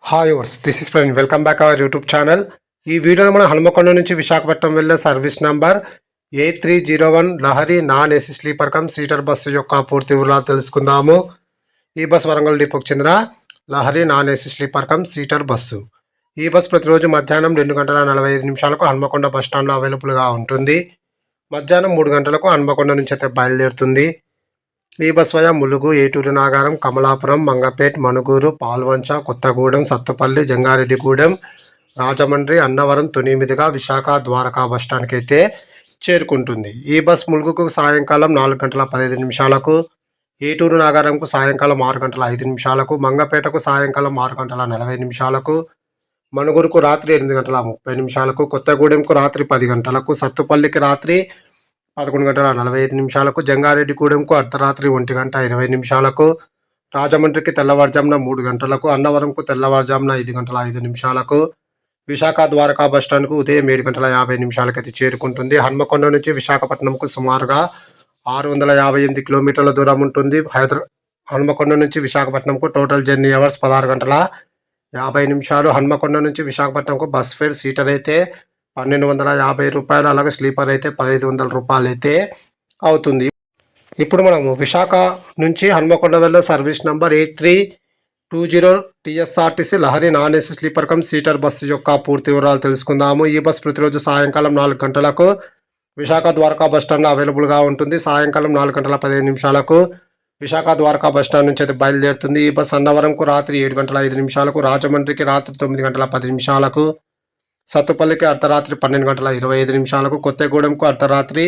Hi వర్స్ this is friend welcome back our YouTube channel. ఈ వీడియోలో మనం హనుమకొండ నుంచి విశాఖపట్నం వెళ్ళే service number A301 Lahari non AC sleeper cum seater bus యొక్క పూర్తి వివరాలు తెలుసుకుందాము. ఈ బస్ వరంగల్ డిపోకి చెందిన Lahari non AC sleeper cum seater bus. ఈ బస్ ప్రతిరోజు మధ్యాహ్నం 2:45 హనుమకొండ బస్ స్టాండ్లో అవైలబుల్గా ఉంటుంది. మధ్యాహ్నం 3 గంటలకు హనుమకొండ నుంచి అయితే బయలుదేరుతుంది. ఈ బస్ వయా ములుగు, ఏటూరు నాగారం, కమలాపురం, మంగపేట్, మనుగూరు, పాల్వంచ, కొత్తగూడెం, సత్తుపల్లి, జంగారెడ్డిగూడెం, రాజమండ్రి, అన్నవరం, తుని మీదుగా విశాఖ ద్వారకా బస్టాండ్కి అయితే చేరుకుంటుంది. ఈ బస్ ములుగుకు సాయంకాలం 4:15, ఏటూరు నాగారంకు సాయంకాలం 6:05, మంగపేటకు సాయంకాలం 6:40, మనుగురుకు రాత్రి 8:30, కొత్తగూడెంకు రాత్రి 10 గంటలకు, సత్తుపల్లికి రాత్రి 11:45, జంగారెడ్డిగూడెంకు అర్ధరాత్రి 1:20, రాజమండ్రికి తెల్లవారుజామున 3 గంటలకు, అన్నవరంకు తెల్లవారుజామున 5:05, విశాఖ ద్వారకా బస్టాండ్కు ఉదయం 7:50 అయితే చేరుకుంటుంది. హన్మకొండ నుంచి విశాఖపట్నంకు సుమారుగా 658 కిలోమీటర్ల దూరం ఉంటుంది. హన్మకొండ నుంచి విశాఖపట్నంకు టోటల్ జర్నీ అవర్స్ 16:50. హన్మకొండ నుంచి విశాఖపట్నంకు బస్ ఫేర్ సీటర్ అయితే రూ. 1,250, అలాగే స్లీపర్ అయితే రూ. 1,500 అయితే అవుతుంది. ఇప్పుడు మనము విశాఖ నుంచి హన్మకొండ వెళ్ళే service number A320 TSRTC Lahari non AC sleeper cum seater bus యొక్క పూర్తి వివరాలు తెలుసుకుందాము. ఈ బస్ ప్రతిరోజు సాయంకాలం 4 గంటలకు విశాఖ ద్వారకా బస్టాండ్లో అవైలబుల్గా ఉంటుంది. సాయంకాలం 4:15 విశాఖ ద్వారకా బస్టాండ్ నుంచి అయితే బయలుదేరుతుంది. ఈ బస్ అన్నవరంకు రాత్రి 7:05, రాజమండ్రికి రాత్రి 9:10, సత్తుపల్లికి అర్ధరాత్రి 12:25, కొత్తగూడెంకు అర్ధరాత్రి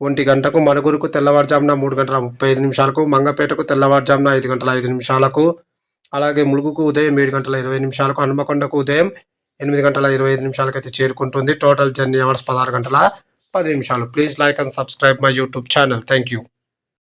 1 గంటకు, మనుగురుకు తెల్లవారుజామున 3:35, మంగపేటకు తెల్లవారుజామున 5:05, అలాగే ములుగుకు ఉదయం 7:20, హనుమకొండకు ఉదయం 8:25 అయితే చేరుకుంటుంది. Total journey hours 16:10. Please like and subscribe my YouTube channel. Thank you.